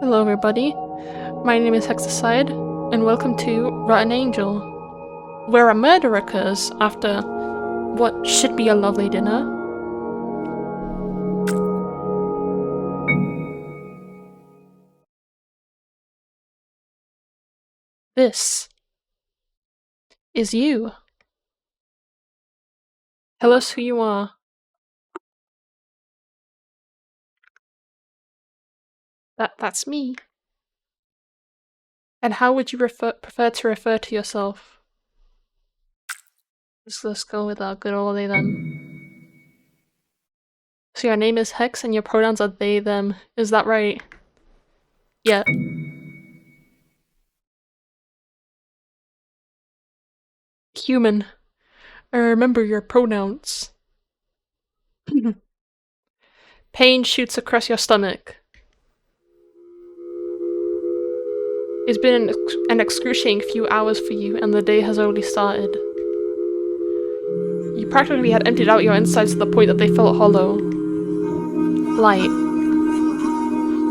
Hello everybody, my name is Hexacide, and welcome to Rotten Angel, where a murder occurs after what should be a lovely dinner. This is you. Tell us who you are. That's me. And how would you prefer to refer to yourself? Let's go with our good old they them. So your name is Hex and your pronouns are they them, is that right? Yeah. Human. Remember your pronouns. Pain shoots across your stomach. It's been an excruciating few hours for you, and the day has already started. You practically had emptied out your insides to the point that they felt hollow. Light.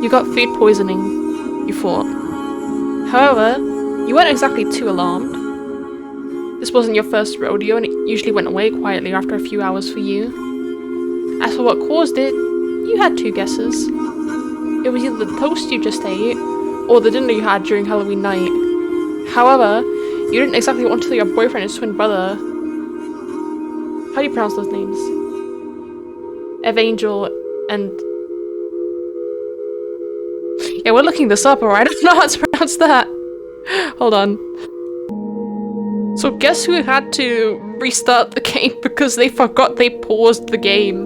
You got food poisoning, you thought. However, you weren't exactly too alarmed. This wasn't your first rodeo, and it usually went away quietly after a few hours for you. As for what caused it, you had two guesses. It was either the toast you just ate, or the dinner you had during Halloween night. However, you didn't exactly want to tell your boyfriend and twin brother. How do you pronounce those names? Evangel and... Yeah, we're looking this up, alright? I don't know how to pronounce that. Hold on. So guess who had to restart the game because they forgot they paused the game?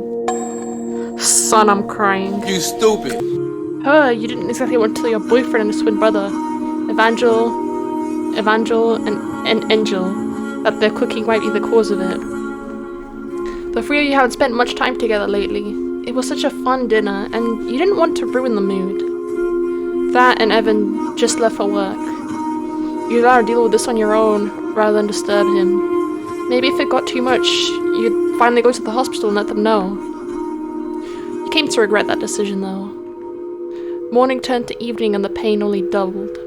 Son, I'm crying. You stupid. You didn't exactly want to tell your boyfriend and his twin brother, Evangel, and Angel, that their cooking might be the cause of it. The three of you haven't spent much time together lately. It was such a fun dinner, and you didn't want to ruin the mood. That and Evan just left for work. You'd rather deal with this on your own, rather than disturb him. Maybe if it got too much, you'd finally go to the hospital and let them know. You came to regret that decision, though. Morning turned to evening and the pain only doubled.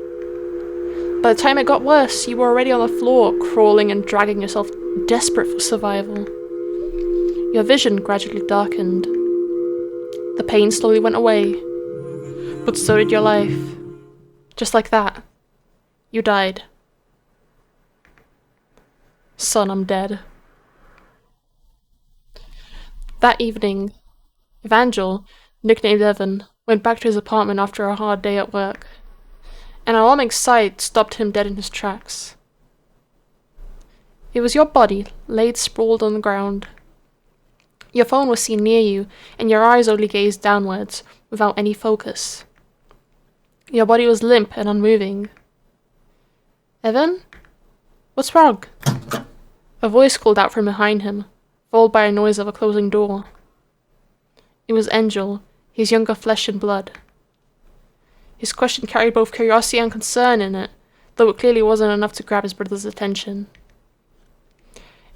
By the time it got worse, you were already on the floor, crawling and dragging yourself, desperate for survival. Your vision gradually darkened. The pain slowly went away, but so did your life. Just like that, you died. Son, I'm dead. That evening, Evangel, nicknamed Evan, went back to his apartment after a hard day at work. An alarming sight stopped him dead in his tracks. It was your body, laid sprawled on the ground. Your phone was seen near you, and your eyes only gazed downwards, without any focus. Your body was limp and unmoving. Evan? What's wrong? A voice called out from behind him, followed by a noise of a closing door. It was Angel, his younger flesh and blood. His question carried both curiosity and concern in it, though it clearly wasn't enough to grab his brother's attention.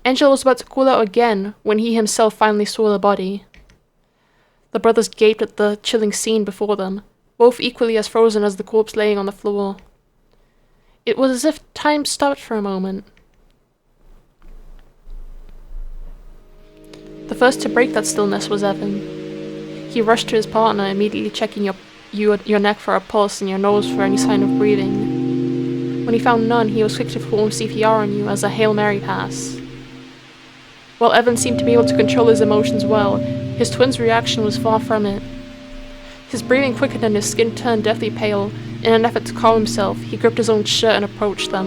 Angel was about to call out again when he himself finally saw the body. The brothers gaped at the chilling scene before them, both equally as frozen as the corpse laying on the floor. It was as if time stopped for a moment. The first to break that stillness was Evan. He rushed to his partner, immediately checking your neck for a pulse and your nose for any sign of breathing. When he found none, he was quick to perform CPR on you as a Hail Mary pass. While Evan seemed to be able to control his emotions well, his twin's reaction was far from it. His breathing quickened and his skin turned deathly pale. In an effort to calm himself, he gripped his own shirt and approached them.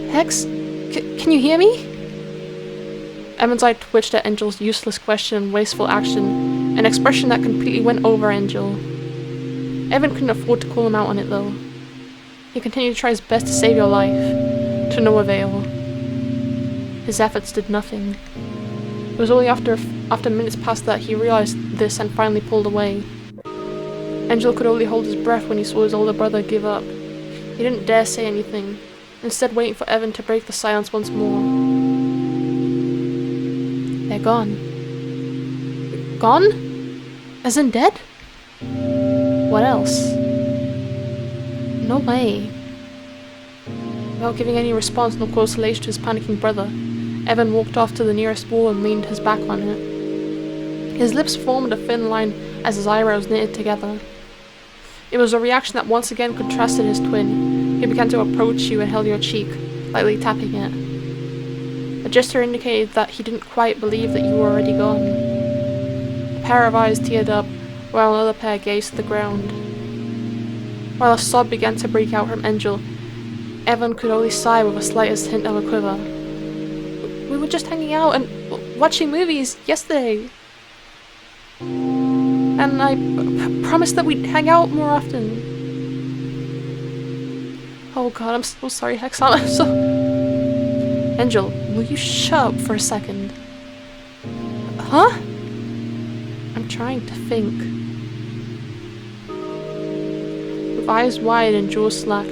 Hex? Can you hear me? Evan's eye twitched at Angel's useless question and wasteful action, an expression that completely went over Angel. Evan couldn't afford to call him out on it, though. He continued to try his best to save your life, to no avail. His efforts did nothing. It was only after minutes past that he realized this and finally pulled away. Angel could only hold his breath when he saw his older brother give up. He didn't dare say anything, instead waiting for Evan to break the silence once more. They're gone. Gone? As in dead? What else? No way. Without giving any response nor consolation to his panicking brother, Evan walked off to the nearest wall and leaned his back on it. His lips formed a thin line as his eyebrows knitted together. It was a reaction that once again contrasted his twin. He began to approach you and held your cheek, lightly tapping it. A gesture indicated that he didn't quite believe that you were already gone. A pair of eyes teared up, while another pair gazed to the ground. While a sob began to break out from Angel, Evan could only sigh with the slightest hint of a quiver. We were just hanging out and watching movies yesterday. And I promised that we'd hang out more often. Oh god, I'm so sorry, Hex. I'm so... Angel, will you shut up for a second? Huh? I'm trying to think. With eyes wide and jaws slacked,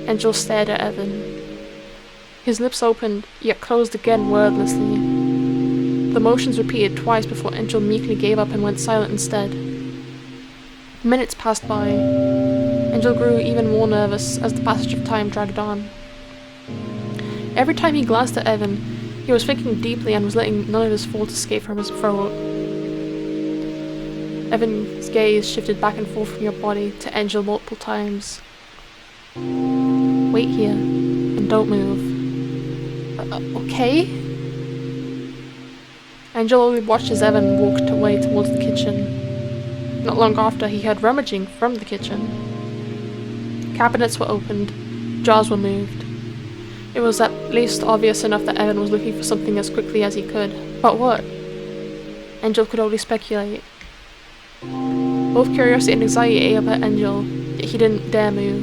Angel stared at Evan. His lips opened, yet closed again wordlessly. The motions repeated twice before Angel meekly gave up and went silent instead. Minutes passed by. Angel grew even more nervous as the passage of time dragged on. Every time he glanced at Evan, he was thinking deeply and was letting none of his thoughts escape from his throat. Evan's gaze shifted back and forth from your body to Angel multiple times. Wait here, and don't move. Okay? Angel only watched as Evan walked away towards the kitchen. Not long after, he heard rummaging from the kitchen. Cabinets were opened, jars were moved. It was at least obvious enough that Evan was looking for something as quickly as he could. But what? Angel could only speculate. Both curiosity and anxiety ate up at Angel, yet he didn't dare move.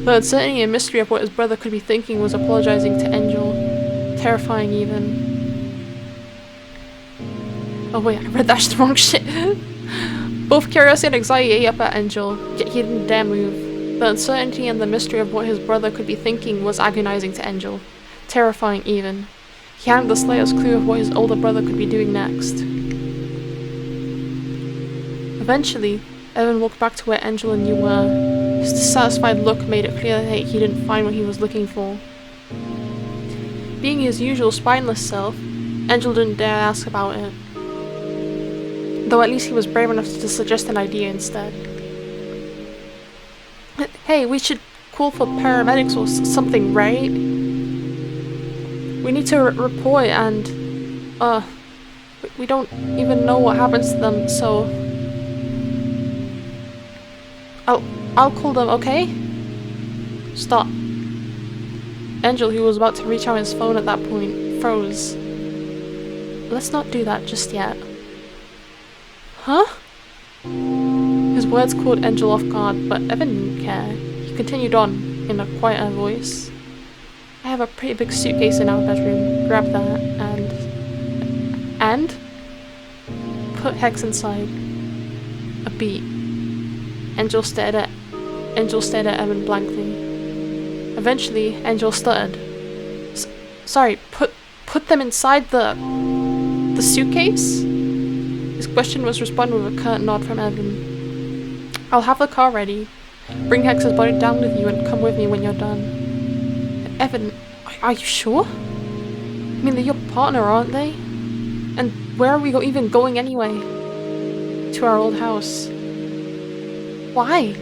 The uncertainty and mystery of what his brother could be thinking was apologizing to Angel, terrifying even. Oh wait, I read that wrong shit. Both curiosity and anxiety ate up at Angel, yet he didn't dare move. The uncertainty and the mystery of what his brother could be thinking was agonizing to Angel, terrifying even. He hadn't the slightest clue of what his older brother could be doing next. Eventually, Evan walked back to where Angel and you were. His dissatisfied look made it clear that he didn't find what he was looking for. Being his usual spineless self, Angel didn't dare ask about it. Though at least he was brave enough to suggest an idea instead. Hey, we should call for paramedics or something, right? We need to report and... we don't even know what happens to them, so... I'll call them, okay? Stop. Angel, who was about to reach out his phone at that point, froze. Let's not do that just yet. Huh? His words caught Angel off guard, but Evan didn't care. He continued on, in a quieter voice. I have a pretty big suitcase in our bedroom. Grab that, and... put Hex inside. A beat. Angel stared at Evan blankly. Eventually, Angel stuttered. Sorry, put them inside the suitcase? His question was responded with a curt nod from Evan. I'll have the car ready. Bring Hex's body down with you and come with me when you're done. Evan, are you sure? I mean, they're your partner, aren't they? And where are we even going anyway? To our old house. Why?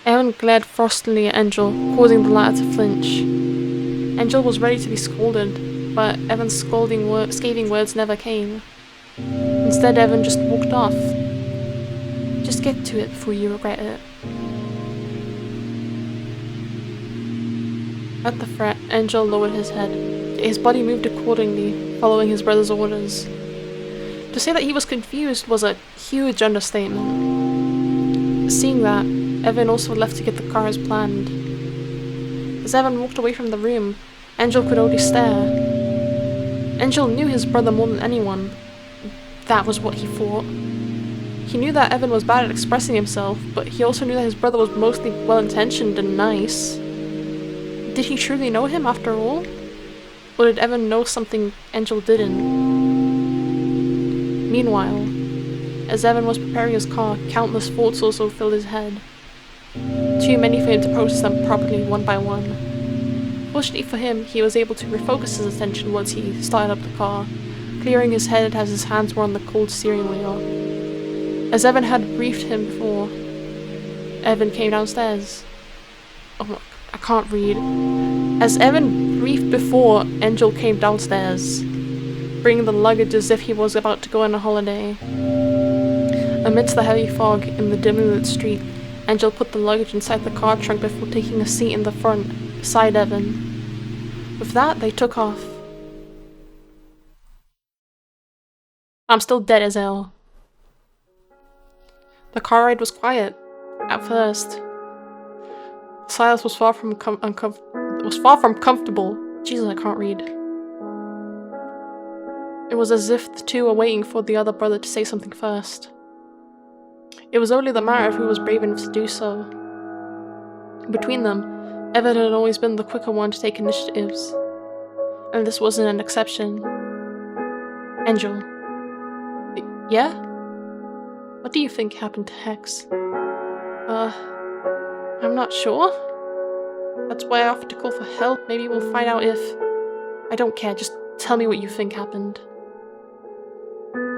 Evan glared frostily at Angel, causing the latter to flinch. Angel was ready to be scolded, but Evan's scathing words never came. Instead, Evan just walked off. Just get to it before you regret it. At the threat, Angel lowered his head. His body moved accordingly, following his brother's orders. To say that he was confused was a huge understatement. Seeing that, Evan also left to get the car as planned. As Evan walked away from the room, Angel could only stare. Angel knew his brother more than anyone. That was what he thought. He knew that Evan was bad at expressing himself, but he also knew that his brother was mostly well-intentioned and nice. Did he truly know him after all? Or did Evan know something Angel didn't? Meanwhile, As Evan was preparing his car, countless thoughts also filled his head. Too many for him to process them properly one by one. Fortunately for him, he was able to refocus his attention once he started up the car, clearing his head as his hands were on the cold steering wheel. As Evan had briefed him before, Evan came downstairs. Oh my, I can't read. As Evan briefed before, Angel came downstairs, bringing the luggage as if he was about to go on a holiday. Amidst the heavy fog in the dimly lit street, Angel put the luggage inside the car trunk before taking a seat in the front, beside Evan. With that, they took off. I'm still dead as hell. The car ride was quiet, at first. Silence was far from comfortable. Jesus, I can't read. It was as if the two were waiting for the other brother to say something first. It was only the matter of who was brave enough to do so. Between them, Evan had always been the quicker one to take initiatives, and this wasn't an exception. Angel. Yeah? What do you think happened to Hex? I'm not sure. That's why I offered to call for help. Maybe we'll find out if... I don't care, just tell me what you think happened.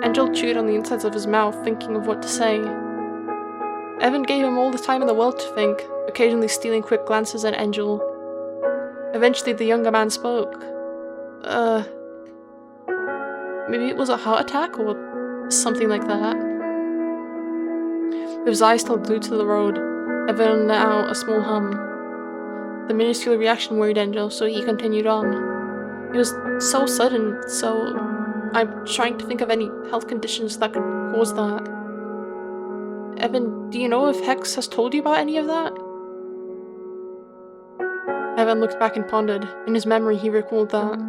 Angel chewed on the insides of his mouth, thinking of what to say. Evan gave him all the time in the world to think, occasionally stealing quick glances at Angel. Eventually the younger man spoke. Maybe it was a heart attack or something like that. With his eyes still glued to the road, Evan let out a small hum. The minuscule reaction worried Angel, so he continued on. It was so sudden, so I'm trying to think of any health conditions that could cause that. Evan, do you know if Hex has told you about any of that? Evan looked back and pondered. In his memory, he recalled that.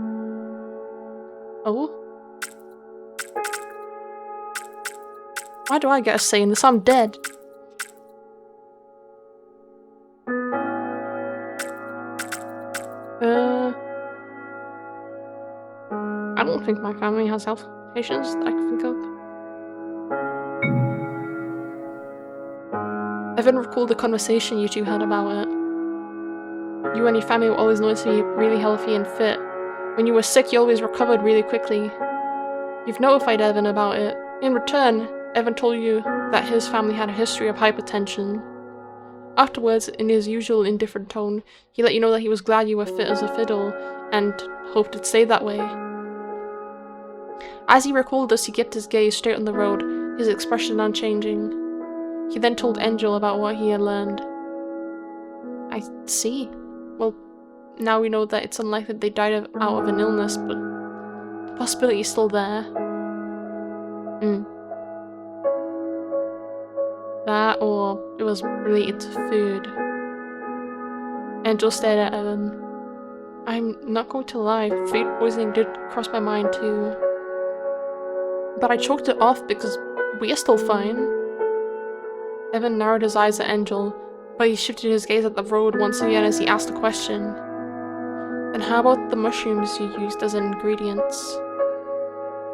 Oh? Why do I get a say in this? I'm dead. I don't think my family has health conditions that I can think of. Evan recalled the conversation you two had about it. You and your family were always known to be really healthy and fit. When you were sick, you always recovered really quickly. You've notified Evan about it. In return, Evan told you that his family had a history of hypertension. Afterwards, in his usual indifferent tone, he let you know that he was glad you were fit as a fiddle, and hoped it'd stay that way. As he recalled this, he kept his gaze straight on the road, his expression unchanging. He then told Angel about what he had learned. I see. Well, now we know that it's unlikely that they died out of an illness, but the possibility is still there. That, or it was related to food. Angel stared at Evan. I'm not going to lie, food poisoning did cross my mind too. But I choked it off because we're still fine. Evan narrowed his eyes at Angel, but he shifted his gaze at the road once again as he asked a question. Then how about the mushrooms you used as ingredients?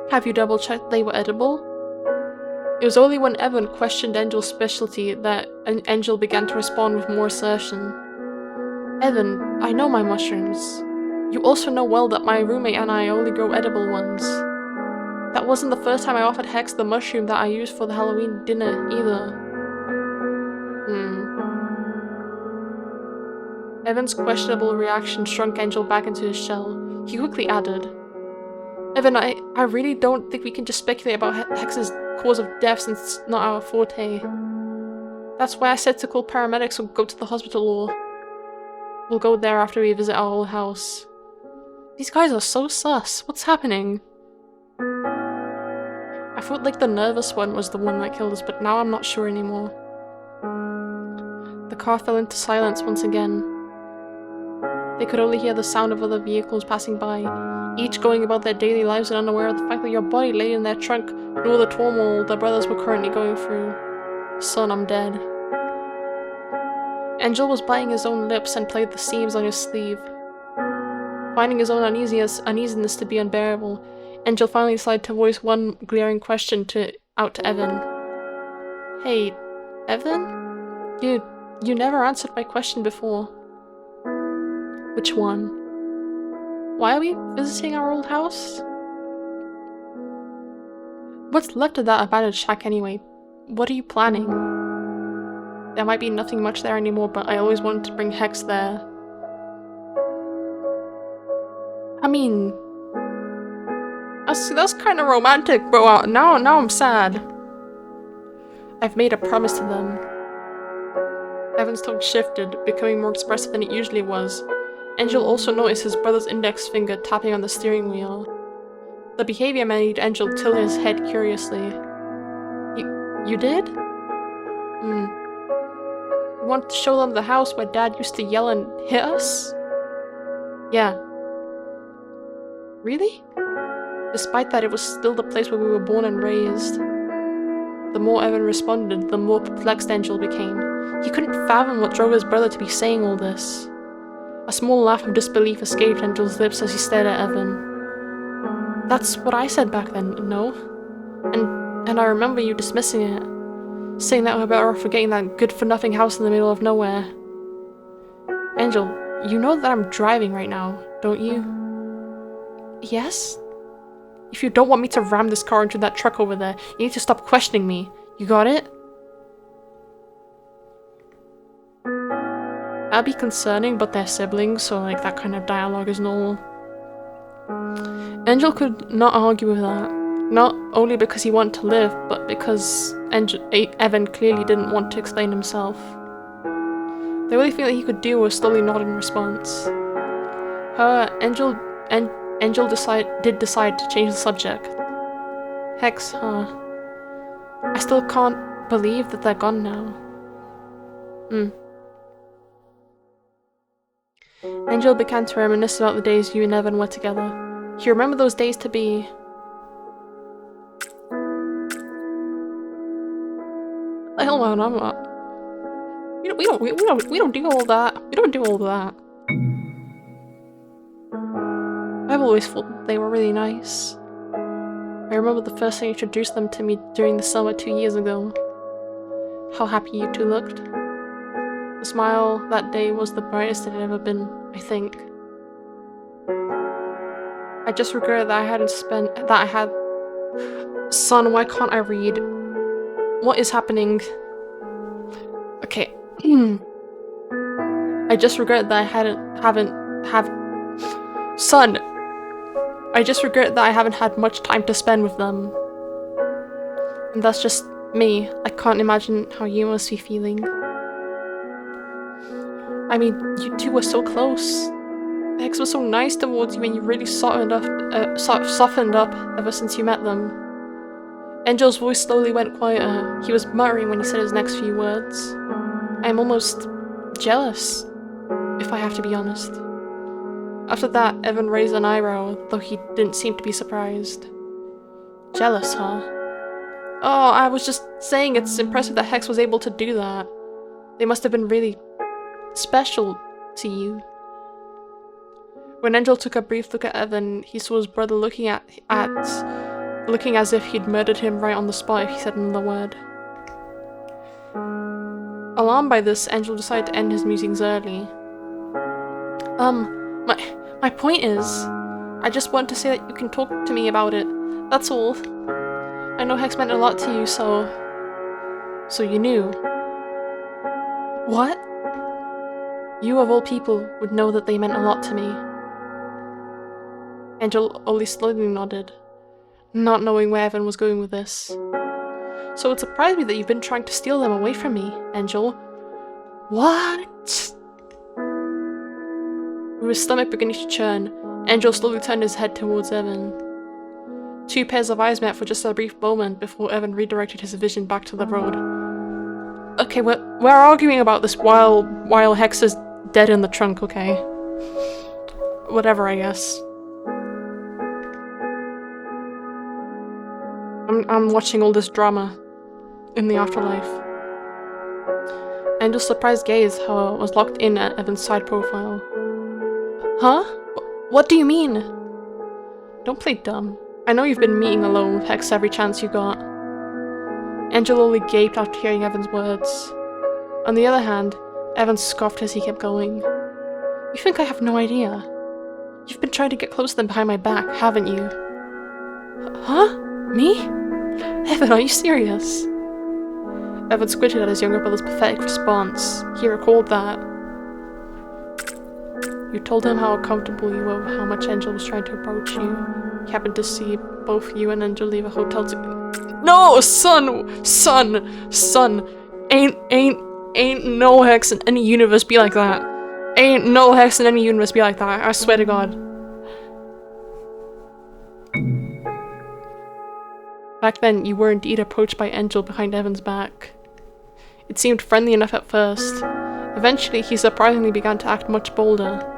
Have you double-checked they were edible? It was only when Evan questioned Angel's specialty that Angel began to respond with more assertion. Evan, I know my mushrooms. You also know well that my roommate and I only grow edible ones. That wasn't the first time I offered Hex the mushroom that I used for the Halloween dinner, either. Evan's questionable reaction shrunk Angel back into his shell. He quickly added, Evan, I really don't think we can just speculate about Hex's cause of death since it's not our forte. That's why I said to call paramedics or go to the hospital, or we'll go there after we visit our old house. These guys are so sus. What's happening? I felt like the nervous one was the one that killed us, but now I'm not sure anymore. The car fell into silence once again. They could only hear the sound of other vehicles passing by, each going about their daily lives and unaware of the fact that your body lay in their trunk, nor the turmoil the brothers were currently going through. Son, I'm dead. Angel was biting his own lips and played the seams on his sleeve. Finding his own uneasiness to be unbearable, Angel finally decided to voice one glaring question out to Evan. Hey, Evan? You never answered my question before. Which one? Why are we visiting our old house? What's left of that abandoned shack anyway? What are you planning? There might be nothing much there anymore, but I always wanted to bring Hex there. I mean... That's kind of romantic, bro. Now I'm sad. I've made a promise to them. Evan's tone shifted, becoming more expressive than it usually was. Angel also noticed his brother's index finger tapping on the steering wheel. The behavior made Angel tilt his head curiously. You did? You want to show them the house where Dad used to yell and hit us? Yeah. Really? Despite that, it was still the place where we were born and raised. The more Evan responded, the more perplexed Angel became. He couldn't fathom what drove his brother to be saying all this. A small laugh of disbelief escaped Angel's lips as he stared at Evan. That's what I said back then, no? And I remember you dismissing it. Saying that we're better off forgetting that good-for-nothing house in the middle of nowhere. Angel, you know that I'm driving right now, don't you? Yes? If you don't want me to ram this car into that truck over there, you need to stop questioning me. You got it? That'd be concerning, but they're siblings, so like that kind of dialogue is normal. Angel could not argue with that. Not only because he wanted to live, but because Evan clearly didn't want to explain himself. The only thing that he could do was slowly nod in response. Angel did decide to change the subject. Hex, huh? I still can't believe that they're gone now. Angel began to reminisce about the days you and Evan were together. He remembered those days to be... The hell, man, I'm not... We don't do all that. We don't do all that. I've always thought they were really nice. I remember the first time you introduced them to me during the summer 2 years ago. How happy you two looked. The smile that day was the brightest it had ever been, I think. I just regret that I had... Son, why can't I read? What is happening? Okay. I just regret that Son! I just regret that I haven't had much time to spend with them. And that's just me. I can't imagine how you must be feeling. I mean, you two were so close. Hex was so nice towards you and you really softened up ever since you met them. Angel's voice slowly went quieter. He was muttering when he said his next few words. I'm almost jealous, if I have to be honest. After that, Evan raised an eyebrow, though he didn't seem to be surprised. Jealous, huh? Oh, I was just saying it's impressive that Hex was able to do that. They must have been really special to you. When Angel took a brief look at Evan, he saw his brother looking as if he'd murdered him right on the spot if he said another word. Alarmed by this, Angel decided to end his musings early. My point is, I just want to say that you can talk to me about it. That's all. I know Hex meant a lot to you, so you knew. What? You of all people would know that they meant a lot to me. Angel only slowly nodded, not knowing where Evan was going with this. So it surprised me that you've been trying to steal them away from me, Angel. What? With his stomach beginning to churn, Angel slowly turned his head towards Evan. Two pairs of eyes met for just a brief moment before Evan redirected his vision back to the road. Okay, we're arguing about this while Hex is dead in the trunk, okay? Whatever, I guess. I'm watching all this drama in the afterlife. Angel's surprised gaze, however, was locked in at Evan's side profile. Huh? What do you mean? Don't play dumb. I know you've been meeting alone with Hex every chance you got. Angel only gaped after hearing Evan's words. On the other hand, Evan scoffed as he kept going. You think I have no idea? You've been trying to get close to them behind my back, haven't you? Huh? Me? Evan, are you serious? Evan squinted at his younger brother's pathetic response. He recalled that. You told him how uncomfortable you were with how much Angel was trying to approach you. He happened to see both you and Angel leave a hotel No, son! Ain't no hex in any universe be like that. Ain't no hex in any universe be like that, I swear to God. Back then, you were indeed approached by Angel behind Evan's back. It seemed friendly enough at first. Eventually, he surprisingly began to act much bolder.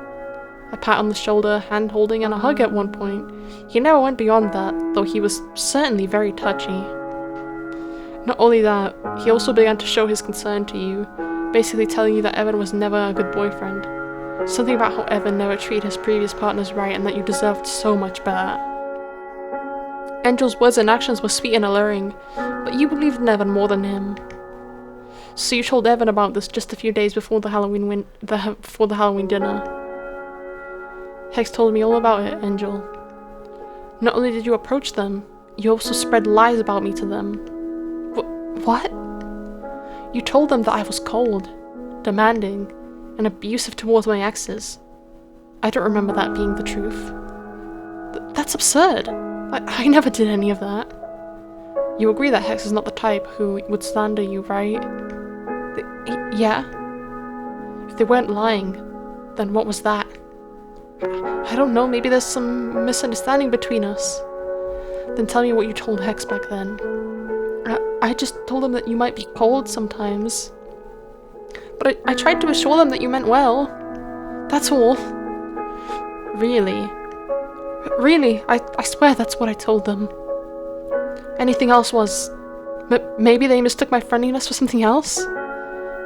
A pat on the shoulder, hand-holding, and a hug at one point. He never went beyond that, though he was certainly very touchy. Not only that, he also began to show his concern to you, basically telling you that Evan was never a good boyfriend. Something about how Evan never treated his previous partners right and that you deserved so much better. Angel's words and actions were sweet and alluring, but you believed in Evan more than him. So you told Evan about this just a few days before the Halloween dinner. Hex told me all about it, Angel. Not only did you approach them, you also spread lies about me to them. What? You told them that I was cold, demanding, and abusive towards my exes. I don't remember that being the truth. That's absurd. I never did any of that. You agree that Hex is not the type who would slander you, right? Yeah. If they weren't lying, then what was that? I don't know, maybe there's some misunderstanding between us. Then tell me what you told Hex back then. I just told them that you might be cold sometimes. But I tried to assure them that you meant well. That's all. Really? Really, I swear that's what I told them. Anything else was... maybe they mistook my friendliness for something else?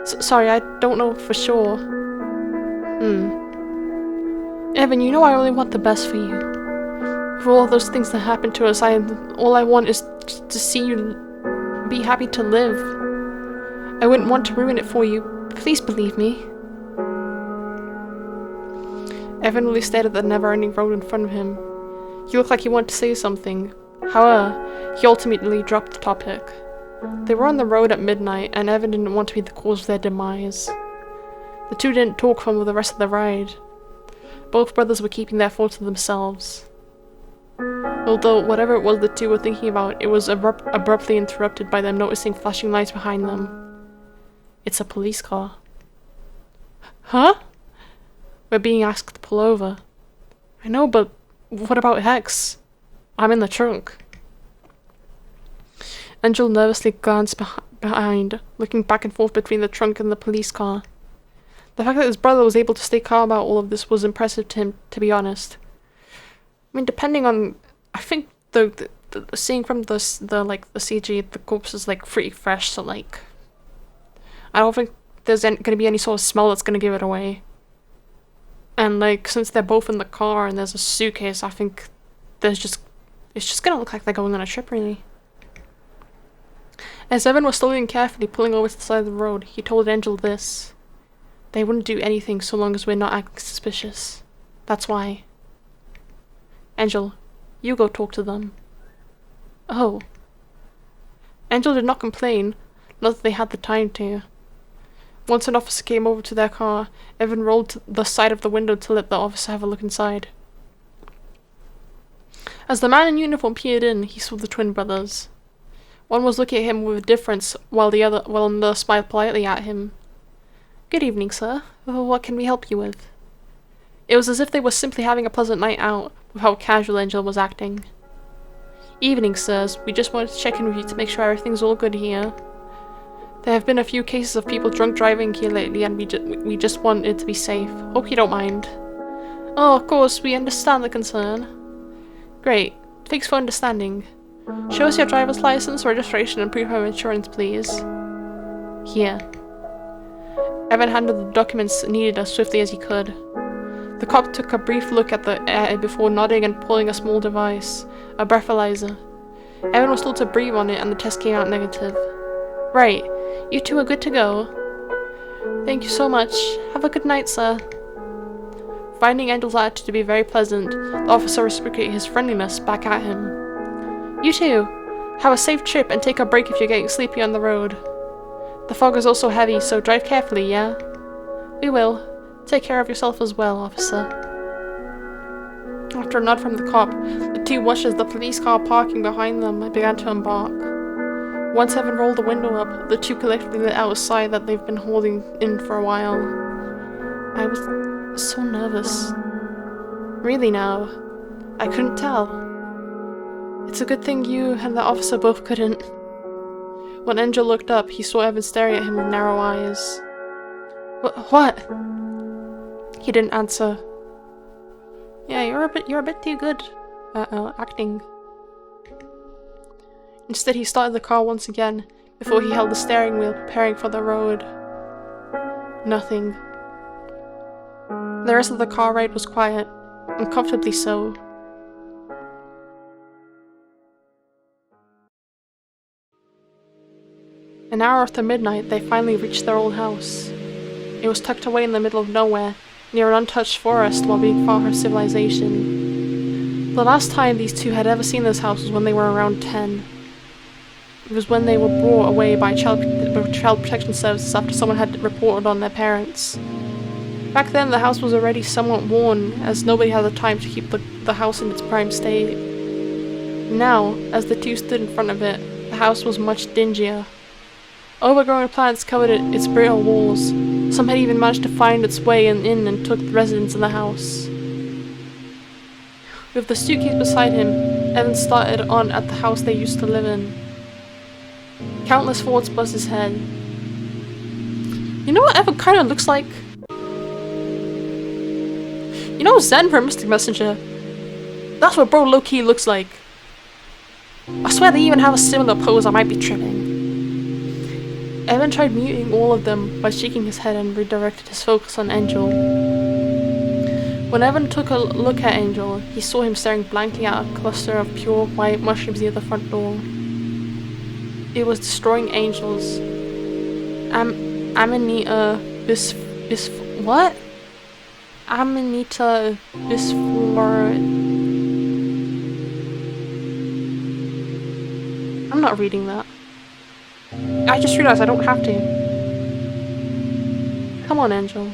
Sorry, I don't know for sure. Evan, you know I only want the best for you. For all those things that happened to us, all I want is to see you be happy to live. I wouldn't want to ruin it for you. Please believe me. Evan really stared at the never-ending road in front of him. He looked like he wanted to say something. However, he ultimately dropped the topic. They were on the road at midnight, and Evan didn't want to be the cause of their demise. The two didn't talk for the rest of the ride. Both brothers were keeping their thoughts to themselves. Although whatever it was the two were thinking about, it was abruptly interrupted by them noticing flashing lights behind them. It's a police car. Huh? We're being asked to pull over. I know, but what about Hex? I'm in the trunk. Angel nervously glanced behind, looking back and forth between the trunk and the police car. The fact that his brother was able to stay calm about all of this was impressive to him, to be honest. I mean, depending on... I think the seeing from the CG, the corpse is like pretty fresh, so like... I don't think there's gonna be any sort of smell that's gonna give it away. And like, since they're both in the car and there's a suitcase, I think it's just gonna look like they're going on a trip, really. As Evan was slowly and carefully pulling over to the side of the road, he told Angel this. They wouldn't do anything so long as we're not acting suspicious. That's why. Angel, you go talk to them. Oh. Angel did not complain, not that they had the time to. Once an officer came over to their car, Evan rolled to the side of the window to let the officer have a look inside. As the man in uniform peered in, he saw the twin brothers. One was looking at him with indifference, while another smiled politely at him. Good evening, sir. What can we help you with? It was as if they were simply having a pleasant night out, with how casual Angel was acting. Evening, sirs. We just wanted to check in with you to make sure everything's all good here. There have been a few cases of people drunk driving here lately, and we just wanted to be safe. Hope you don't mind. Oh, of course, we understand the concern. Great. Thanks for understanding. Show us your driver's license, registration, and proof of insurance, please. Here. Evan handed the documents needed as swiftly as he could. The cop took a brief look at the air before nodding and pulling a small device, a breathalyzer. Evan was told to breathe on it and the test came out negative. Right. You two are good to go. Thank you so much. Have a good night, sir. Finding Angel's attitude to be very pleasant, the officer reciprocated his friendliness back at him. You too. Have a safe trip and take a break if you're getting sleepy on the road. The fog is also heavy, so drive carefully, yeah? We will. Take care of yourself as well, officer. After a nod from the cop, the two watched as the police car parking behind them began to embark. Once having rolled the window up, the two collectively let out a sigh that they've been holding in for a while. I was so nervous. Really now. I couldn't tell. It's a good thing you and the officer both couldn't. When Angel looked up, he saw Evan staring at him with narrow eyes. What? He didn't answer. Yeah, you're a bit too good at acting. Instead, he started the car once again, before he held the steering wheel, preparing for the road. Nothing. The rest of the car ride was quiet, uncomfortably so. An hour after midnight, they finally reached their old house. It was tucked away in the middle of nowhere, near an untouched forest while being far from civilization. The last time these two had ever seen this house was when they were around 10. It was when they were brought away by child protection services after someone had reported on their parents. Back then, the house was already somewhat worn, as nobody had the time to keep the house in its prime state. Now, as the two stood in front of it, the house was much dingier. Overgrown plants covered its brittle walls. Some had even managed to find its way in and took residence in the house. With the suitcase beside him, Evan started on at the house they used to live in. Countless thoughts buzzed his head. You know what Evan kind of looks like? You know Zen from Mystic Messenger? That's what bro low-key looks like. I swear they even have a similar pose. I might be tripping. Evan tried muting all of them by shaking his head and redirected his focus on Angel. When Evan took a look at Angel, he saw him staring blankly at a cluster of pure white mushrooms near the front door. It was destroying Angel's Amanita what? Amanita bisflora. I'm not reading that. I just realized I don't have to. Come on, Angel.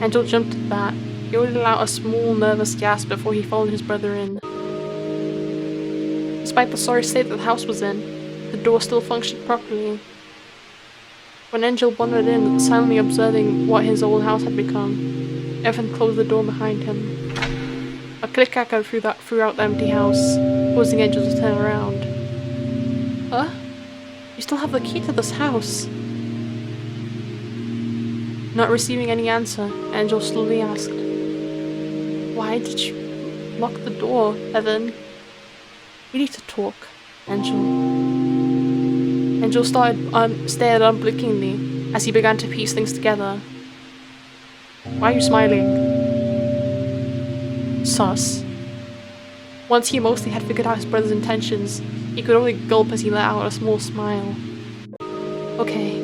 Angel jumped at that. He only let out a small, nervous gasp before he followed his brother in. Despite the sorry state that the house was in, the door still functioned properly. When Angel wandered in, silently observing what his old house had become, Evan closed the door behind him. A click echoed throughout the empty house, causing Angel to turn around. Huh? You still have the key to this house? Not receiving any answer, Angel slowly asked, "Why did you lock the door, Evan?" "We need to talk, Angel." Angel stared unblinkingly as he began to piece things together. "Why are you smiling?" Sus. Once he mostly had figured out his brother's intentions, he could only gulp as he let out a small smile. "Okay,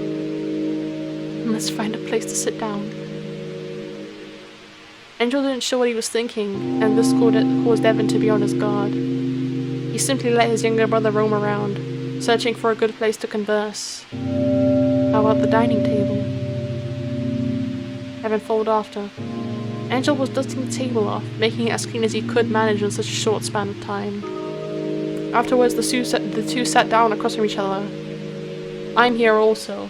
let's find a place to sit down." Angel didn't show what he was thinking, and this caused Evan to be on his guard. He simply let his younger brother roam around, searching for a good place to converse. How about the dining table? Evan followed after. Angel was dusting the table off, making it as clean as he could manage in such a short span of time. Afterwards, the two sat down across from each other. "I'm here also."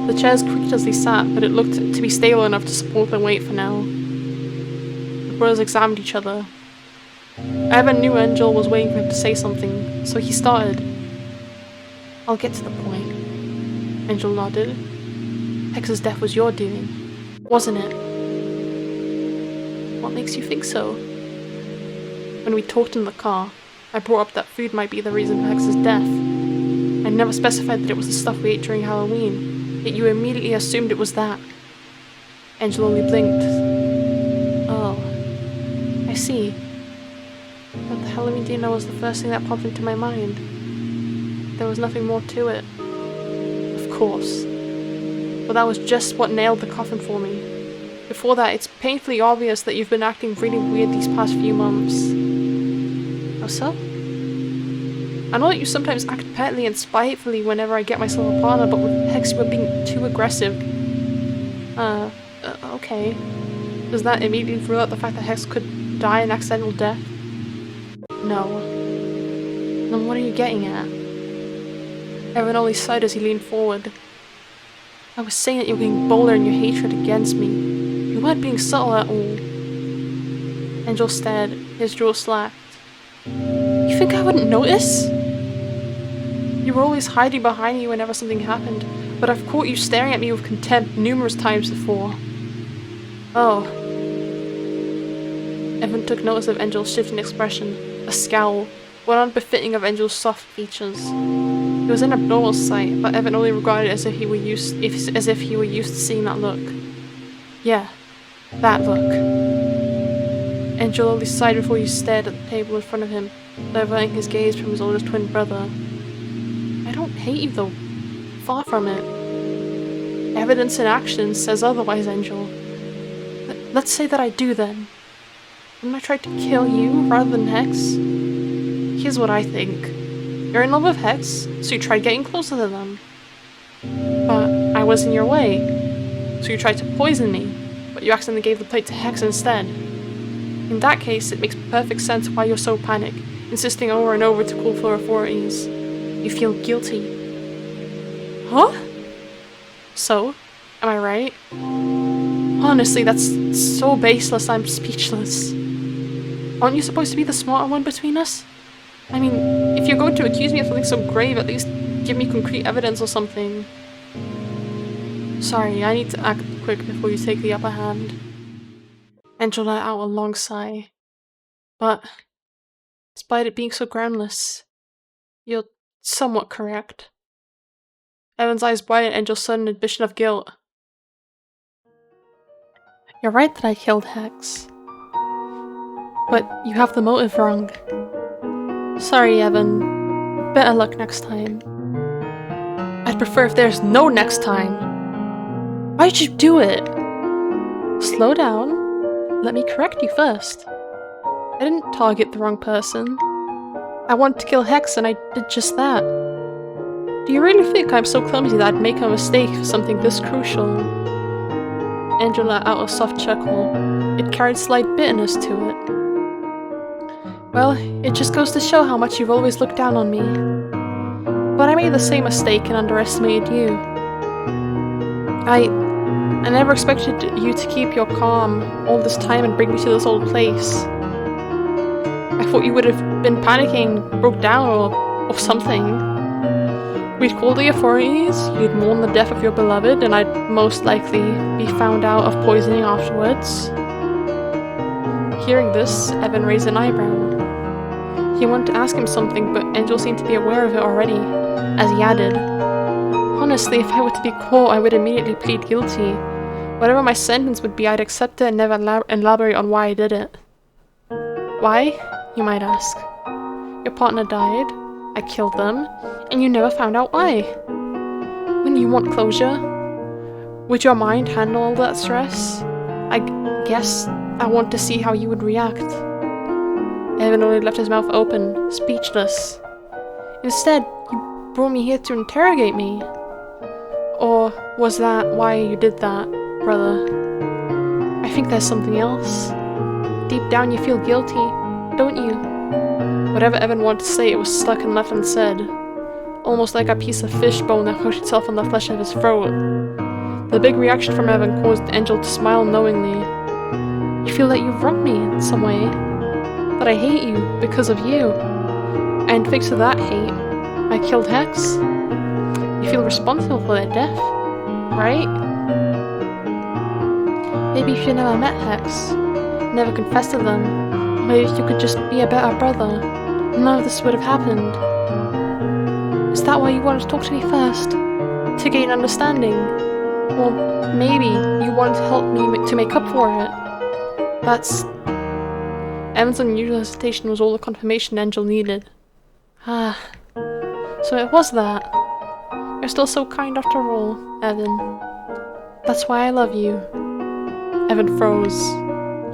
The chairs creaked as they sat, but it looked to be stable enough to support their weight for now. The brothers examined each other. Evan knew Angel was waiting for him to say something, so he started. "I'll get to the point." Angel nodded. "Hex's death was your doing, wasn't it?" "What makes you think so?" "When we talked in the car, I brought up that food might be the reason for Hex's death. I never specified that it was the stuff we ate during Halloween, yet you immediately assumed it was that." Angel only blinked. "Oh, I see. But the Halloween dinner was the first thing that popped into my mind. there was nothing more to it. Of course. But that was just what nailed the coffin for me. Before that, it's painfully obvious that you've been acting really weird these past few months. How so? I know that you sometimes act petty and spitefully whenever I get myself a partner, but with Hex you were being too aggressive. Okay. Does that immediately rule out the fact that Hex could die an accidental death? No. Then what are you getting at? Evan only sighed as he leaned forward. I was saying that you were getting bolder in your hatred against me. You weren't being subtle at all. Angel stared, his jaw slacked. You think I wouldn't notice? You were always hiding behind me whenever something happened, but I've caught you staring at me with contempt numerous times before. Oh. Evan took notice of Angel's shifting expression, a scowl, one unbefitting of Angel's soft features. It was an abnormal sight, but Evan only regarded it as if he were used to seeing that look. Yeah, that look. Angel only sighed before he stared at the table in front of him, diverting his gaze from his oldest twin brother. I don't hate you though. Far from it. Evidence in action says otherwise, Angel. Let's say that I do then. Wouldn't I try to kill you rather than Hex? Here's what I think. You're in love with Hex, so you tried getting closer to them. But I was in your way, so you tried to poison me, but you accidentally gave the plate to Hex instead. In that case, it makes perfect sense why you're so panicked, insisting over and over to call for authorities. You feel guilty. Huh? So, am I right? Honestly, that's so baseless, I'm speechless. Aren't you supposed to be the smarter one between us? I mean, if you're going to accuse me of something so grave, at least give me concrete evidence or something. Sorry, I need to act quick before you take the upper hand. Angel let out a long sigh. But, despite it being so groundless, you're somewhat correct. Evan's eyes widened at Angel's sudden admission of guilt. You're right that I killed Hex. But you have the motive wrong. Sorry, Evan. Better luck next time. I'd prefer if there's no next time. Why'd you do it? Slow down. Let me correct you first. I didn't target the wrong person. I wanted to kill Hex and I did just that. Do you really think I'm so clumsy that I'd make a mistake for something this crucial? Angel let out a soft chuckle. It carried slight bitterness to it. Well, it just goes to show how much you've always looked down on me. But I made the same mistake and underestimated you. I never expected you to keep your calm all this time and bring me to this old place. I thought you would have been panicking, broke down or something. We'd call the authorities, you'd mourn the death of your beloved, and I'd most likely be found out of poisoning afterwards. Hearing this, Evan raised an eyebrow. He wanted to ask him something, but Angel seemed to be aware of it already, as he added, Honestly, if I were to be caught, I would immediately plead guilty. Whatever my sentence would be, I'd accept it and never elaborate on why I did it. Why? You might ask. Your partner died, I killed them, and you never found out why. Wouldn't you want closure? Would your mind handle all that stress? I guess I want to see how you would react. Evan only left his mouth open, speechless. Instead, you brought me here to interrogate me. Or was that why you did that, brother? I think there's something else. Deep down you feel guilty, don't you? Whatever Evan wanted to say, it was stuck and left unsaid. Almost like a piece of fish bone that hooked itself on the flesh of his throat. The big reaction from Evan caused Angel to smile knowingly. You feel that you've wronged me in some way. That I hate you because of you. And thanks to that hate, I killed Hex. You feel responsible for their death, right? Maybe if you never met Hex, never confessed to them, maybe if you could just be a better brother, none of this would have happened. Is that why you wanted to talk to me first? To gain understanding? Or maybe you wanted to help me to make up for it? That's... Evan's unusual hesitation was all the confirmation Angel needed. So it was that. You're still so kind after all, Evan. That's why I love you. Evan froze.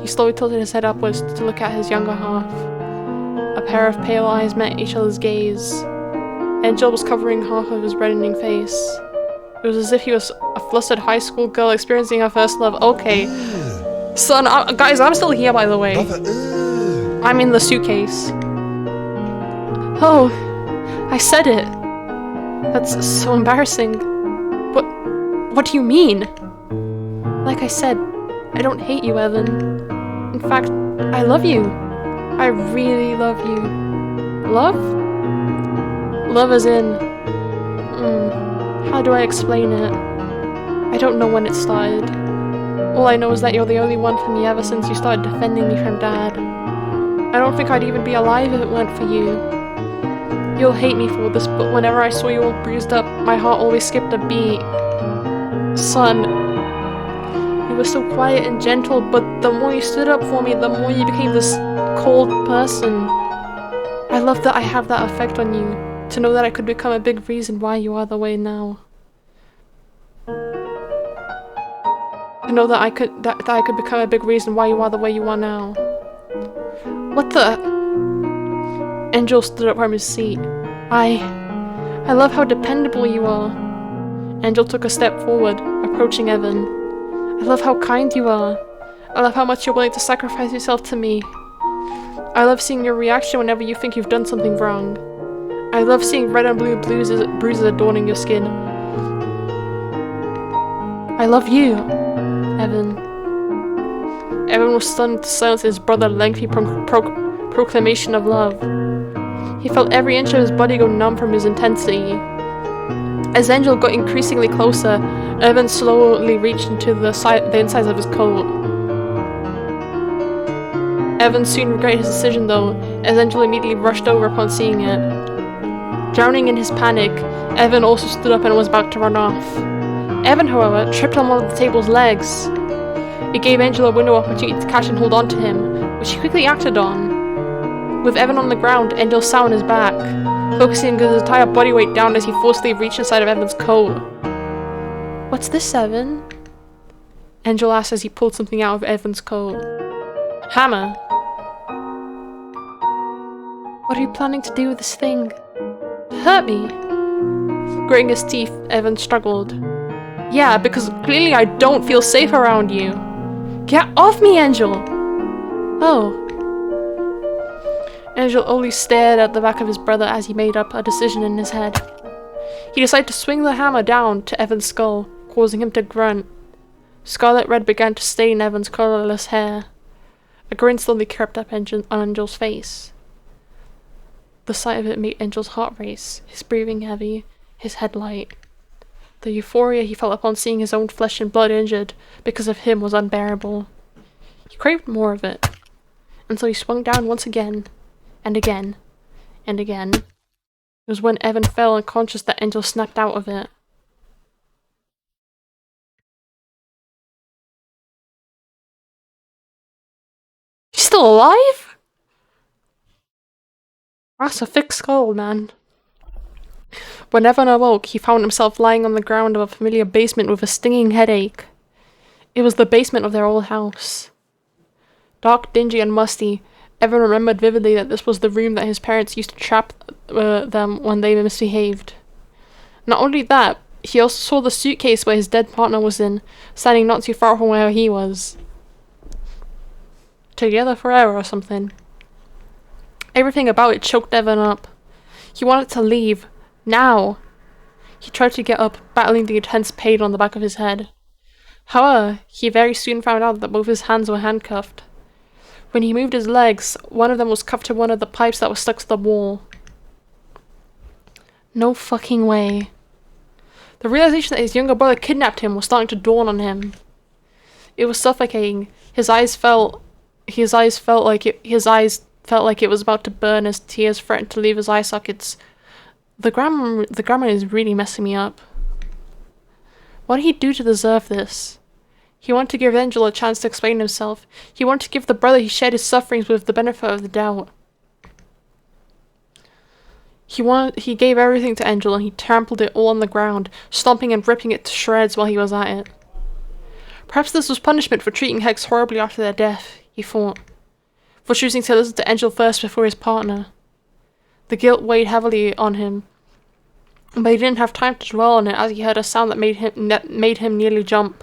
He slowly tilted his head upwards to look at his younger half. A pair of pale eyes met each other's gaze. Angel was covering half of his reddening face. It was as if he was a flustered high school girl experiencing her first love. Okay. Son, guys, I'm still here, by the way. I'm in the suitcase. Oh, I said it. That's so embarrassing. What do you mean? Like I said, I don't hate you, Evan. In fact, I love you. I really love you. Love? Love as in... how do I explain it? I don't know when it started. All I know is that you're the only one for me ever since you started defending me from Dad. I don't think I'd even be alive if it weren't for you. You'll hate me for this, but whenever I saw you all bruised up, my heart always skipped a beat. Son, you were so quiet and gentle, but the more you stood up for me, the more you became this cold person. I love that I have that effect on you, to know that I could become a big reason why you are the way now. To know that I could become a big reason why you are the way you are now. What the? Angel stood up from his seat. I love how dependable you are. Angel took a step forward, approaching Evan. I love how kind you are. I love how much you're willing to sacrifice yourself to me. I love seeing your reaction whenever you think you've done something wrong. I love seeing red and blue bruises adorning your skin. I love you, Evan. Evan was stunned to silence his brother's lengthy proclamation of love. He felt every inch of his body go numb from his intensity. As Angel got increasingly closer, Evan slowly reached into the insides of his coat. Evan soon regretted his decision though, as Angel immediately rushed over upon seeing it. Drowning in his panic, Evan also stood up and was about to run off. Evan, however, tripped on one of the table's legs. It gave Angel a window opportunity to catch and hold on to him, which he quickly acted on. With Evan on the ground, Angel sat on his back, focusing his entire body weight down as he forcefully reached inside of Evan's coat. What's this, Evan? Angel asked as he pulled something out of Evan's coat. Hammer. What are you planning to do with this thing? Hurt me? Gritting his teeth, Evan struggled. Yeah, because clearly I don't feel safe around you. Get off me, Angel! Oh. Angel only stared at the back of his brother as he made up a decision in his head. He decided to swing the hammer down to Evan's skull, causing him to grunt. Scarlet red began to stain Evan's colorless hair. A grin slowly crept up on Angel's face. The sight of it made Angel's heart race, his breathing heavy, his head light. The euphoria he felt upon seeing his own flesh and blood injured because of him was unbearable. He craved more of it, and so he swung down once again, and again, and again. It was when Evan fell unconscious that Angel snapped out of it. He's still alive? That's a thick skull, man. When Evan awoke, he found himself lying on the ground of a familiar basement with a stinging headache. It was the basement of their old house. Dark, dingy, and musty, Evan remembered vividly that this was the room that his parents used to trap them when they misbehaved. Not only that, he also saw the suitcase where his dead partner was in, standing not too far from where he was. Together forever or something. Everything about it choked Evan up. He wanted to leave. Now! He tried to get up, battling the intense pain on the back of his head. However, he very soon found out that both his hands were handcuffed. When he moved his legs, one of them was cuffed to one of the pipes that was stuck to the wall. No fucking way. The realization that his younger brother kidnapped him was starting to dawn on him. It was suffocating. His eyes felt like it was about to burn as tears threatened to leave his eye sockets. The grammar is really messing me up. What did he do to deserve this? He wanted to give Angel a chance to explain himself. He wanted to give the brother he shared his sufferings with the benefit of the doubt. He gave everything to Angel and he trampled it all on the ground, stomping and ripping it to shreds while he was at it. Perhaps this was punishment for treating Hex horribly after their death, he thought. For choosing to listen to Angel first before his partner. The guilt weighed heavily on him, but he didn't have time to dwell on it as he heard a sound that made him nearly jump.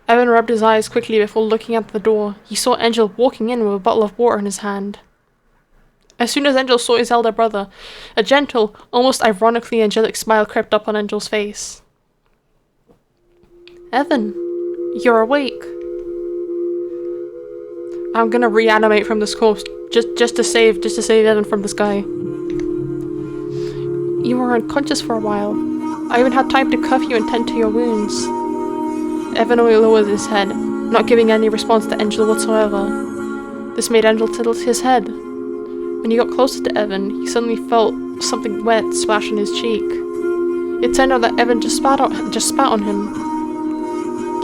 Evan rubbed his eyes quickly before looking at the door. He saw Angel walking in with a bottle of water in his hand. As soon as Angel saw his elder brother, a gentle, almost ironically angelic smile crept up on Angel's face. Evan, you're awake. I'm gonna reanimate from this corpse just to save Evan from this guy. You were unconscious for a while. I even had time to cuff you and tend to your wounds. Evan only lowered his head, not giving any response to Angel whatsoever. This made Angel tilt his head. When he got closer to Evan, he suddenly felt something wet splash on his cheek. It turned out that Evan just spat on him.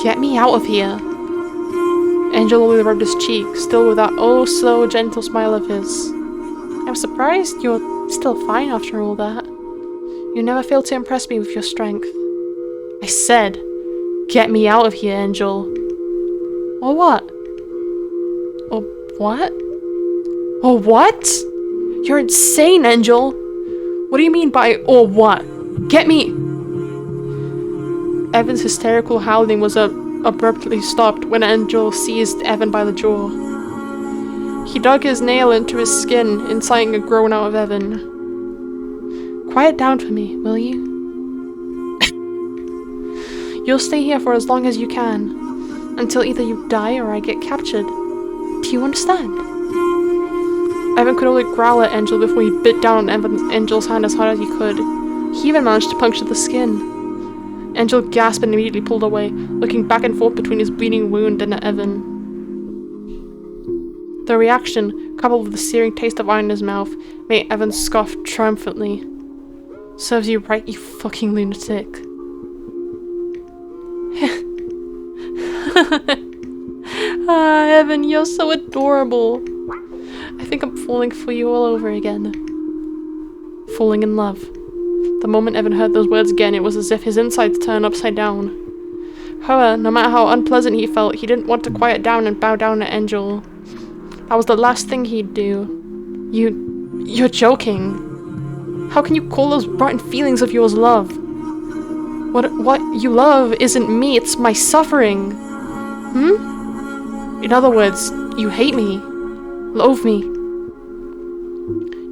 Get me out of here. Angel only rubbed his cheek, still with that oh-so gentle smile of his. I'm surprised you're still fine after all that. You never failed to impress me with your strength. I said, get me out of here, Angel. Or what? Or what? Or what? You're insane, Angel! What do you mean by or what? Get me! Evan's hysterical howling was abruptly stopped when Angel seized Evan by the jaw. He dug his nail into his skin, inciting a groan out of Evan. Quiet down for me, will you? You'll stay here for as long as you can, until either you die or I get captured. Do you understand? Evan could only growl at Angel before he bit down on Angel's hand as hard as he could. He even managed to puncture the skin. Angel gasped and immediately pulled away, looking back and forth between his bleeding wound and Evan. The reaction, coupled with the searing taste of iron in his mouth, made Evan scoff triumphantly. Serves you right, you fucking lunatic. Evan, you're so adorable. I think I'm falling for you all over again. Falling in love. The moment Evan heard those words again, it was as if his insides turned upside down. However, no matter how unpleasant he felt, he didn't want to quiet down and bow down to Angel. That was the last thing he'd do. You're joking. How can you call those rotten feelings of yours love? What you love isn't me, it's my suffering. In other words, you hate me. Loathe me.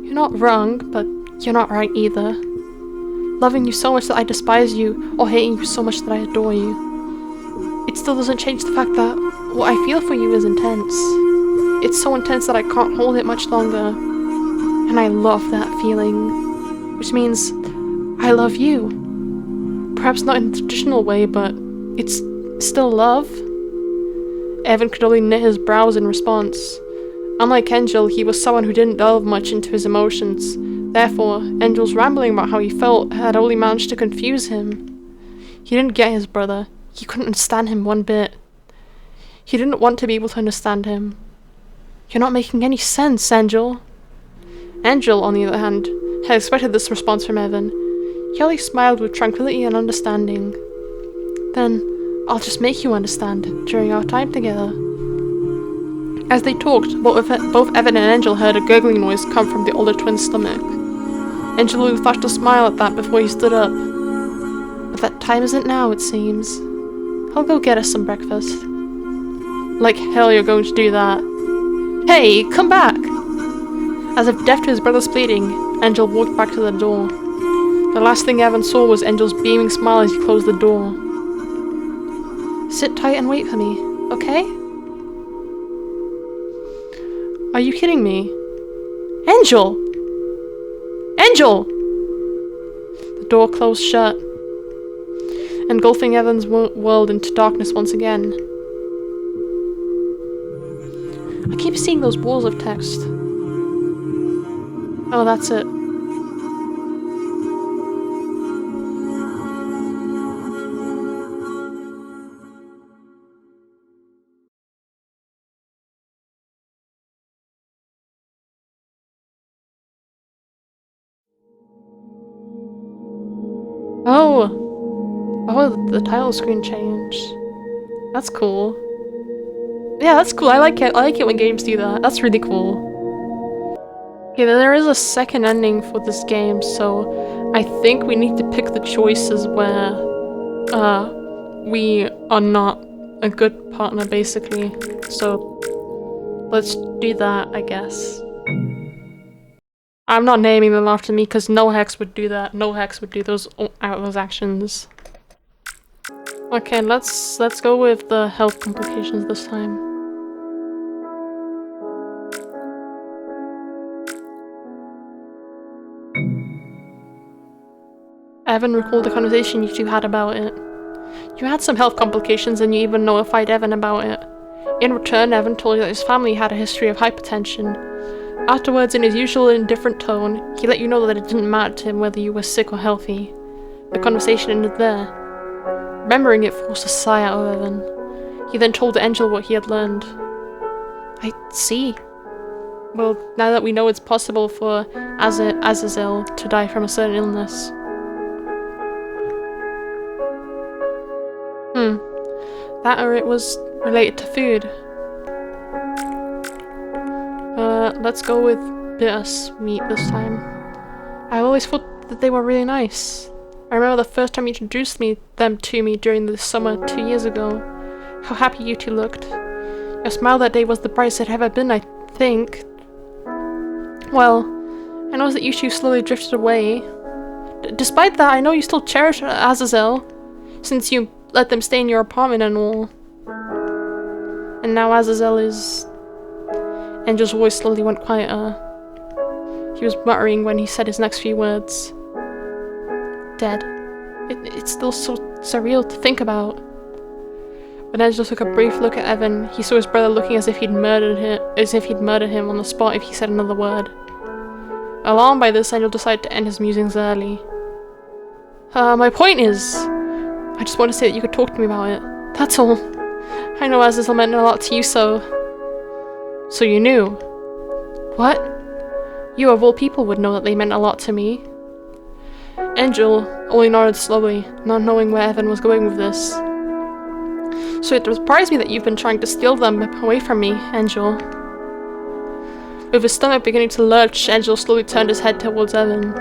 You're not wrong, but you're not right either. Loving you so much that I despise you, or hating you so much that I adore you. It still doesn't change the fact that what I feel for you is intense. It's so intense that I can't hold it much longer. And I love that feeling. Which means I love you. Perhaps not in the traditional way, but it's still love. Evan could only knit his brows in response. Unlike Angel, he was someone who didn't delve much into his emotions. Therefore, Angel's rambling about how he felt had only managed to confuse him. He didn't get his brother. He couldn't understand him one bit. He didn't want to be able to understand him. You're not making any sense, Angel. Angel, on the other hand, had expected this response from Evan. He only smiled with tranquility and understanding. Then, I'll just make you understand during our time together. As they talked, both Evan and Angel heard a gurgling noise come from the older twin's stomach. Angel flashed a smile at that before he stood up. But that time isn't now, it seems. I'll go get us some breakfast. Like hell you're going to do that. Hey, come back! As if deaf to his brother's pleading, Angel walked back to the door. The last thing Evan saw was Angel's beaming smile as he closed the door. Sit tight and wait for me, okay? Are you kidding me? Angel! Angel! The door closed shut, engulfing Evan's world into darkness once again. I keep seeing those walls of text. Oh, that's it. Oh, the title screen changed. That's cool. Yeah, that's cool. I like it. I like it when games do that. That's really cool. Okay, there is a second ending for this game, so I think we need to pick the choices where we are not a good partner, basically. So let's do that, I guess. I'm not naming them after me because no hex would do that. No hex would do those actions. Okay, let's go with the health complications this time. Evan recalled the conversation you two had about it. You had some health complications and you even notified Evan about it. In return, Evan told you that his family had a history of hypertension. Afterwards, in his usual indifferent tone, he let you know that it didn't matter to him whether you were sick or healthy. The conversation ended there. Remembering it forced a sigh out of Evan. He then told Angel what he had learned. I see. Well, now that we know it's possible for Azazel to die from a certain illness. That or it was related to food. Let's go with bittersweet this time. I always thought that they were really nice. I remember the first time you introduced them to me during the summer 2 years ago. How happy you two looked. Your smile that day was the brightest it had ever been, I think. Well, I know that you two slowly drifted away. Despite that, I know you still cherish Azazel, since you let them stay in your apartment and all. And now Azazel is... Angel's voice slowly went quieter. He was muttering when he said his next few words. Dead. It's still so surreal to think about. When Angel took a brief look at Evan, he saw his brother looking as if he'd murdered him on the spot if he said another word. Alarmed by this, Angel decided to end his musings early. My point is, I just want to say that you could talk to me about it. That's all. I know Azazel meant a lot to you, so you knew. What? You of all people would know that they meant a lot to me. Angel only nodded slowly, not knowing where Evan was going with this. So it surprised me that you've been trying to steal them away from me, Angel. With his stomach beginning to lurch, Angel slowly turned his head towards Evan.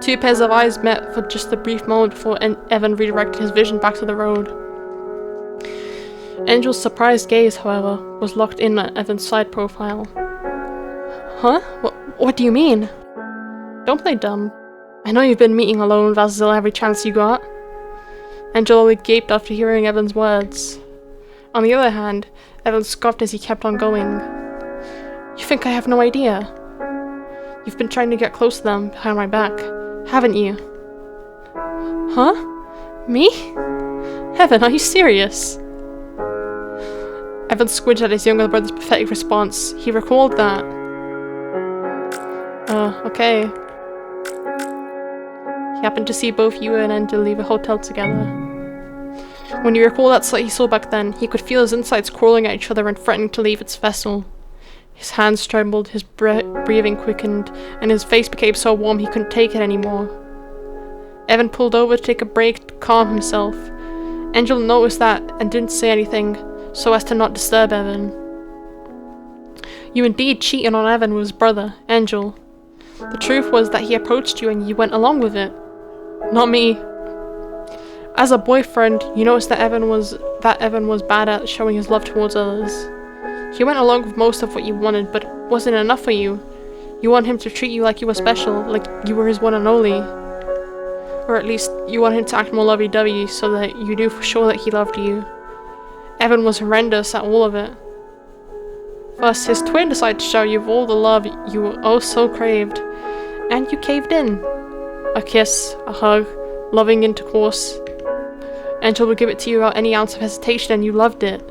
Two pairs of eyes met for just a brief moment before Evan redirected his vision back to the road. Angel's surprised gaze, however, was locked in at Evan's side profile. Huh? What do you mean? Don't play dumb. I know you've been meeting alone with Azazel every chance you got. Angel only gaped after hearing Evan's words. On the other hand, Evan scoffed as he kept on going. You think I have no idea? You've been trying to get close to them behind my back, haven't you? Huh? Me? Evan, are you serious? Evan squinted at his younger brother's pathetic response. He recalled that. Okay. He happened to see both you and Angel leave a hotel together. When he recalled that sight he saw back then, he could feel his insides crawling at each other and threatening to leave its vessel. His hands trembled, his breathing quickened, and his face became so warm he couldn't take it anymore. Evan pulled over to take a break to calm himself. Angel noticed that and didn't say anything, so as to not disturb Evan. You indeed cheated on Evan with his brother, Angel. The truth was that he approached you and you went along with it. Not me. As a boyfriend, you noticed that Evan was bad at showing his love towards others. He went along with most of what you wanted, but it wasn't enough for you. You want him to treat you like you were special, like you were his one and only. Or at least, you want him to act more lovey-dovey so that you knew for sure that he loved you. Evan was horrendous at all of it. First, his twin decided to show you all the love you oh so craved, and you caved in. A kiss, a hug, loving intercourse. Angel would give it to you without any ounce of hesitation, and you loved it.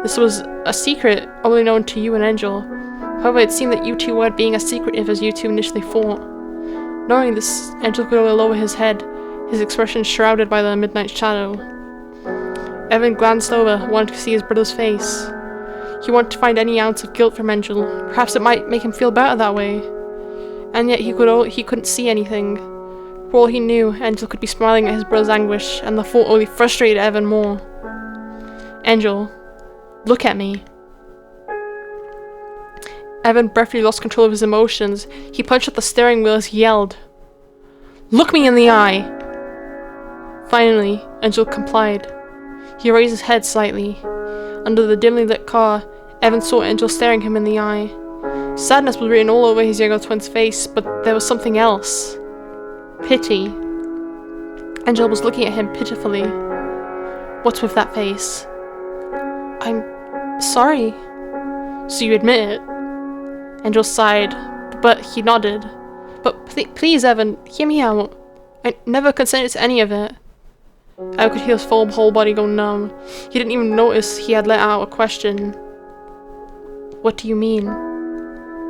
This was a secret only known to you and Angel. However, it seemed that you two weren't being as secretive as you two initially thought. Knowing this, Angel could only lower his head, his expression shrouded by the midnight shadow. Evan glanced over, wanting to see his brother's face. He wanted to find any ounce of guilt from Angel. Perhaps it might make him feel better that way. And yet he couldn't see anything. For all he knew, Angel could be smiling at his brother's anguish, and the thought only frustrated Evan more. Angel, look at me. Evan briefly lost control of his emotions. He punched at the steering wheel as he yelled, "Look me in the eye!" Finally, Angel complied. He raised his head slightly. Under the dimly lit car, Evan saw Angel staring him in the eye. Sadness was written all over his younger twin's face, but there was something else. Pity. Angel was looking at him pitifully. What's with that face? I'm sorry. So you admit it? Angel sighed, but he nodded. But please, Evan, hear me out. I never consented to any of it. Evan could feel his whole body go numb. He didn't even notice he had let out a question. What do you mean?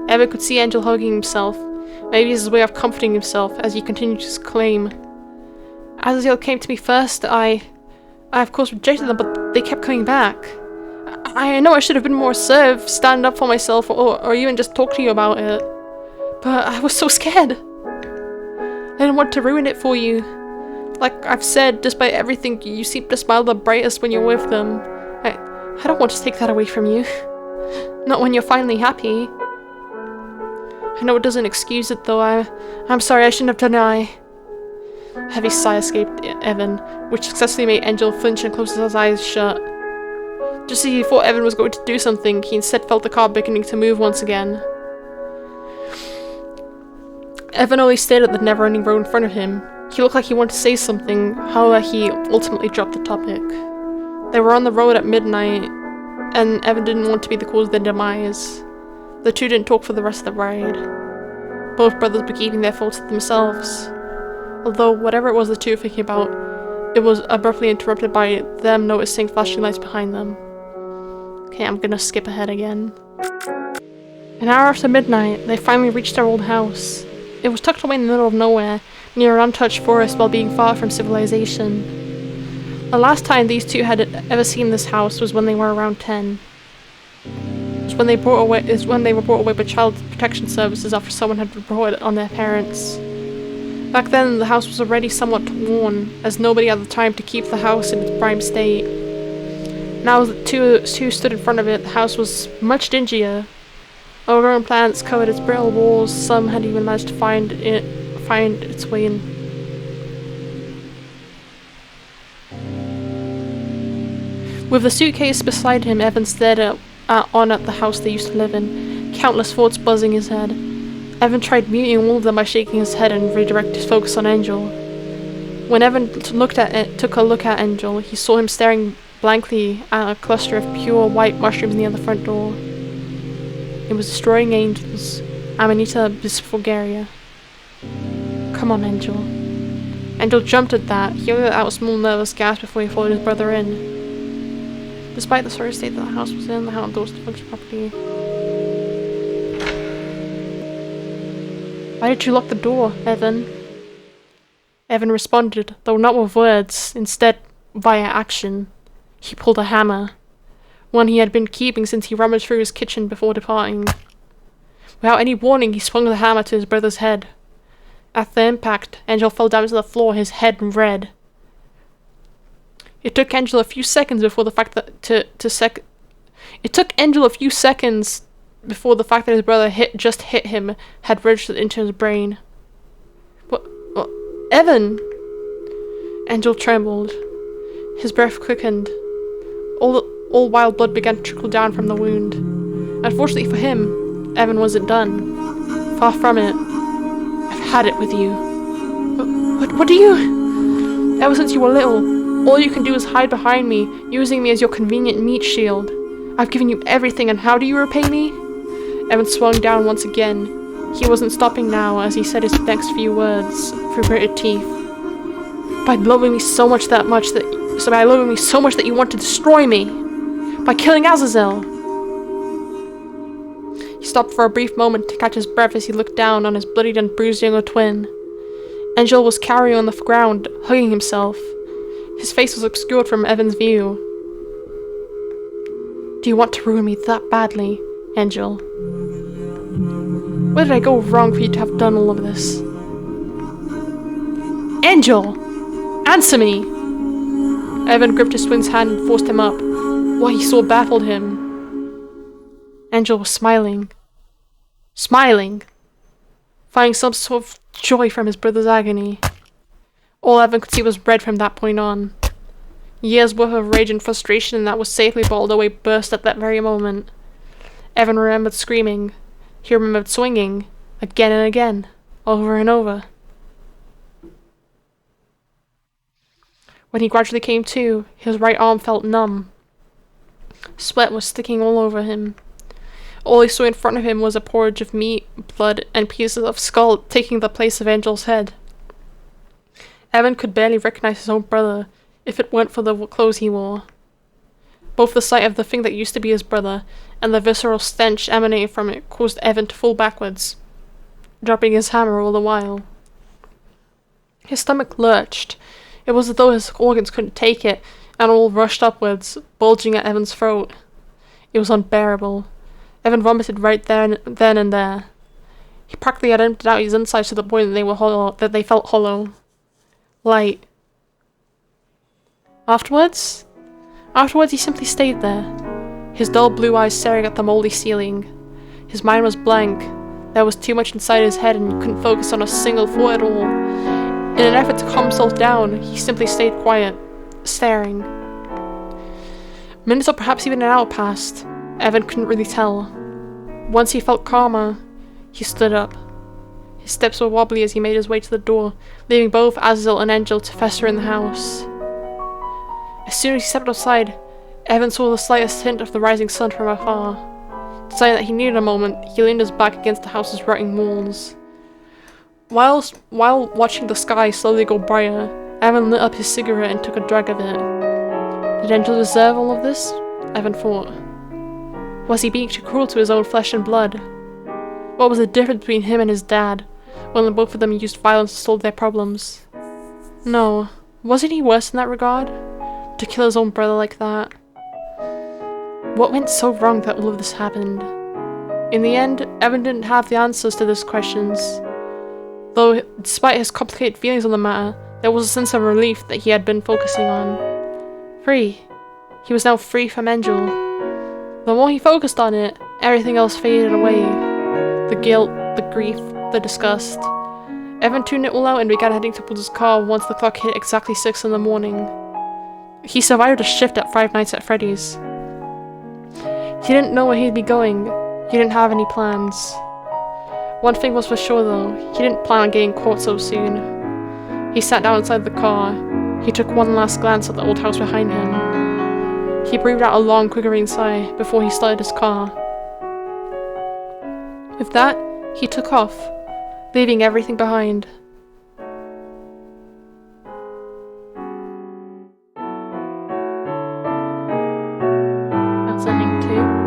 Evan could see Angel hugging himself. Maybe it's his way of comforting himself as he continued his claim. Azazel came to me first. I of course rejected them, but they kept coming back. I know I should have been more assertive, stand up for myself, or even just talk to you about it. But I was so scared. I didn't want to ruin it for you. Like I've said, despite everything, you seem to smile the brightest when you're with them. I don't want to take that away from you. Not when you're finally happy. I know it doesn't excuse it, though. I'm sorry, I shouldn't have done it. A heavy sigh escaped Evan, which successfully made Angel flinch and close his eyes shut. Just as he thought Evan was going to do something, he instead felt the car beginning to move once again. Evan only stared at the never-ending road in front of him. He looked like he wanted to say something, however he ultimately dropped the topic. They were on the road at midnight, and Evan didn't want to be the cause of their demise. The two didn't talk for the rest of the ride. Both brothers were keeping their thoughts to themselves. Although whatever it was the two were thinking about, it was abruptly interrupted by them noticing flashing lights behind them. Okay, I'm gonna skip ahead again. An hour after midnight, they finally reached their old house. It was tucked away in the middle of nowhere, near an untouched forest while being far from civilization. The last time these two had ever seen this house was when they were around 10. It's when they were brought away by Child Protection Services after someone had reported it on their parents. Back then, the house was already somewhat worn, as nobody had the time to keep the house in its prime state. Now as the two stood in front of it, the house was much dingier. Overgrown plants covered its brittle walls. Some had even managed to find its way in. With the suitcase beside him, Evan stared on at the house they used to live in, countless thoughts buzzing his head. Evan tried muting all of them by shaking his head and redirected his focus on Angel. When Evan took a look at Angel, he saw him staring blankly at a cluster of pure white mushrooms near the front door. It was Destroying Angels, Amanita bisfulgaria. Come on, Angel. Angel jumped at that. He let out a small nervous gasp before he followed his brother in. Despite the sorry state that the house was in, the house doors to function properly. Why did you lock the door, Evan? Evan responded, though not with words, instead via action. He pulled a hammer, one he had been keeping since he rummaged through his kitchen before departing. Without any warning, he swung the hammer to his brother's head. At the impact, Angel fell down to the floor, his head red. It took Angel a few seconds before the fact that his brother just hit him had registered into his brain. What? Evan! Angel trembled. His breath quickened. All wild blood began to trickle down from the wound. Unfortunately for him, Evan wasn't done. Far from it. I've had it with you. What do you? Ever since you were little, all you can do is hide behind me, using me as your convenient meat shield. I've given you everything, and how do you repay me? Evan swung down once again. He wasn't stopping now as he said his next few words through gritted teeth. By loving me so much that you want to destroy me. By killing Azazel. He stopped for a brief moment to catch his breath as he looked down on his bloodied and bruised younger twin. Angel was cowering on the ground, hugging himself. His face was obscured from Evan's view. Do you want to ruin me that badly, Angel? Where did I go wrong for you to have done all of this? Angel! Answer me! Evan gripped his twin's hand and forced him up. What he saw baffled him. Angel was smiling. Smiling! Finding some sort of joy from his brother's agony. All Evan could see was red from that point on. Years' worth of rage and frustration that was safely bottled away burst at that very moment. Evan remembered screaming. He remembered swinging. Again and again. Over and over. When he gradually came to, his right arm felt numb. Sweat was sticking all over him. All he saw in front of him was a porridge of meat, blood, and pieces of skull taking the place of Angel's head. Evan could barely recognize his own brother, if it weren't for the clothes he wore. Both the sight of the thing that used to be his brother, and the visceral stench emanating from it caused Evan to fall backwards, dropping his hammer all the while. His stomach lurched. It was as though his organs couldn't take it, and all rushed upwards, bulging at Evan's throat. It was unbearable. Evan vomited right then and there. He practically had emptied out his insides to the point that they felt hollow. Light. Afterwards he simply stayed there, his dull blue eyes staring at the moldy ceiling. His mind was blank. There was too much inside his head and he couldn't focus on a single thought at all. In an effort to calm himself down, he simply stayed quiet, staring. Minutes or perhaps even an hour passed. Evan couldn't really tell. Once he felt calmer, he stood up. His steps were wobbly as he made his way to the door, leaving both Azazel and Angel to fester in the house. As soon as he stepped outside, Evan saw the slightest hint of the rising sun from afar. Deciding that he needed a moment, he leaned his back against the house's rotting walls. While watching the sky slowly go brighter, Evan lit up his cigarette and took a drag of it. Did Angel deserve all of this? Evan thought. Was he being too cruel to his own flesh and blood? What was the difference between him and his dad, when both of them used violence to solve their problems? No, wasn't he worse in that regard? To kill his own brother like that? What went so wrong that all of this happened? In the end, Evan didn't have the answers to these questions. Though, despite his complicated feelings on the matter, there was a sense of relief that he had been focusing on. Free. He was now free from Angel. The more he focused on it, everything else faded away. The guilt, the grief, the disgust. Evan tuned it all out and began heading towards his car once the clock hit exactly 6 in the morning. He survived a shift at Five Nights at Freddy's. He didn't know where he'd be going. He didn't have any plans. One thing was for sure though, he didn't plan on getting caught so soon. He sat down inside the car. He took one last glance at the old house behind him. He breathed out a long, quivering sigh before he started his car. With that, he took off, leaving everything behind. That's ending 2.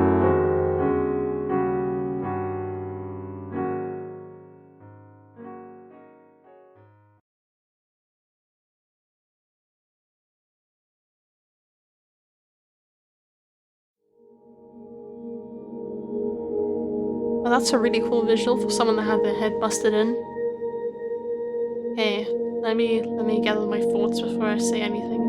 Well, that's a really cool visual for someone that had their head busted in. Hey, let me gather my thoughts before I say anything.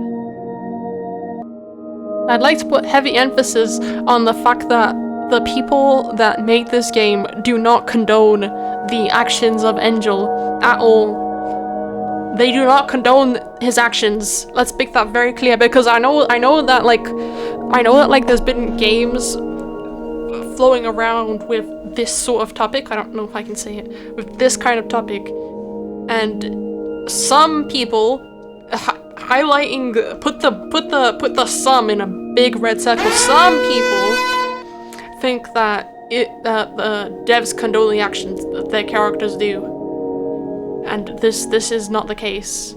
I'd like to put heavy emphasis on the fact that the people that made this game do not condone the actions of Angel at all. They do not condone his actions. Let's make that very clear, because I know that there's been games flowing around with this sort of topic. I don't know if I can say it, with this kind of topic, and some people highlighting put the sum in a big red circle. Some people think that the devs condone the actions that their characters do, and this is not the case.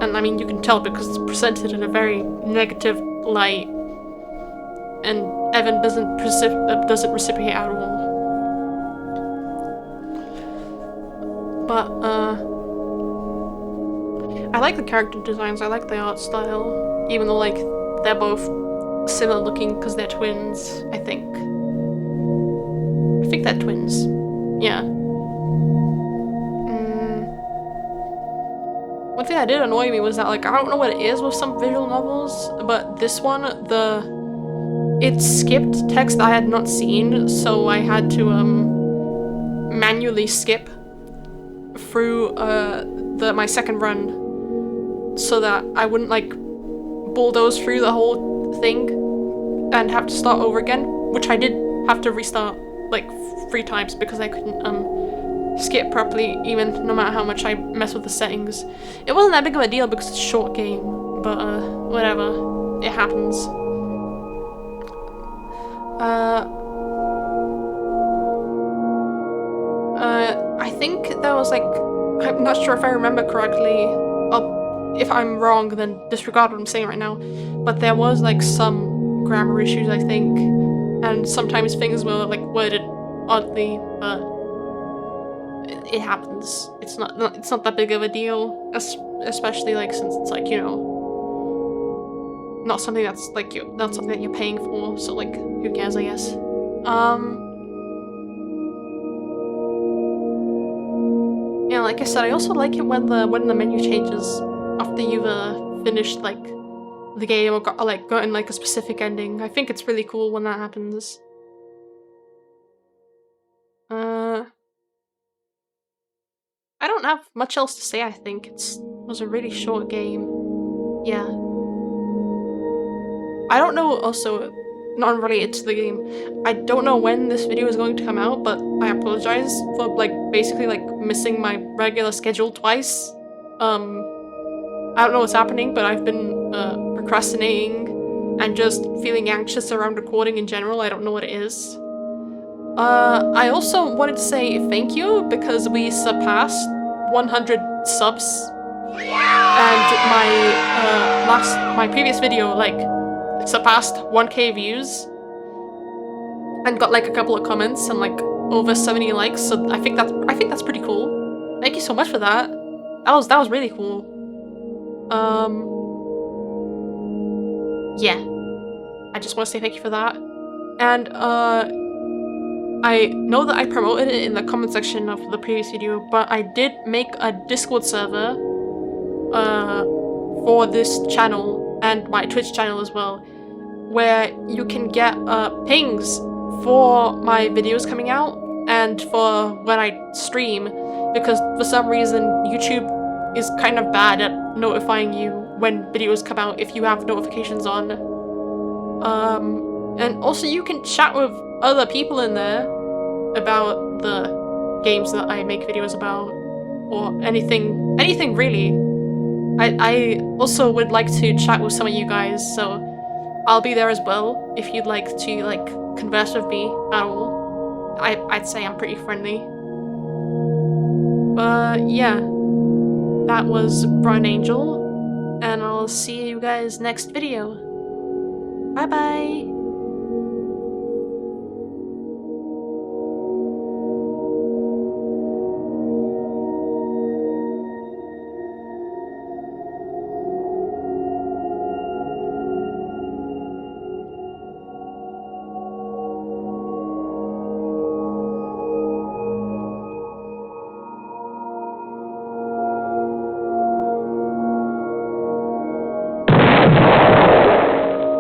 And I mean, you can tell because it's presented in a very negative light, and Evan doesn't reciprocate at all. But I like the character designs. I like the art style, even though like they're both similar looking because they're twins. I think they're twins. Yeah. One thing that did annoy me was that, like, I don't know what it is with some visual novels, but this one, it skipped text I had not seen, so I had to, manually skip through, my second run so that I wouldn't, like, bulldoze through the whole thing and have to start over again, which I did have to restart, like, 3 times because I couldn't, skip properly, even no matter how much I mess with the settings. It wasn't that big of a deal because it's a short game, but whatever, it happens. I think there was like, I'm not sure if I remember correctly, if I'm wrong then disregard what I'm saying right now, but there was like some grammar issues I think, and sometimes things were like worded oddly, but it happens. It's not that big of a deal, especially like since it's like, you know, not something that's like not something that you're paying for, so like who cares, I guess. Yeah, like I said, I also like it when the menu changes after you've finished like the game or gotten like a specific ending. I think it's really cool when that happens. I don't have much else to say, I think. It was a really short game. Yeah. I don't know, also, not related to the game, I don't know when this video is going to come out, but I apologize for, like, basically, like, missing my regular schedule twice. I don't know what's happening, but I've been, procrastinating and just feeling anxious around recording in general. I don't know what it is. I also wanted to say thank you because we surpassed 100 subs, and my previous video like surpassed 1k views and got like a couple of comments and like over 70 likes. So I think that's pretty cool. Thank you so much for that. That was really cool. Yeah, I just want to say thank you for that. And I know that I promoted it in the comment section of the previous video, but I did make a Discord server for this channel and my Twitch channel as well, where you can get pings for my videos coming out and for when I stream, because for some reason YouTube is kind of bad at notifying you when videos come out if you have notifications on. And also you can chat with other people in there about the games that I make videos about, or anything really. I also would like to chat with some of you guys, so I'll be there as well if you'd like to like converse with me at all. I'd say I'm pretty friendly. But yeah, that was Brian Angel, and I'll see you guys next video. Bye bye!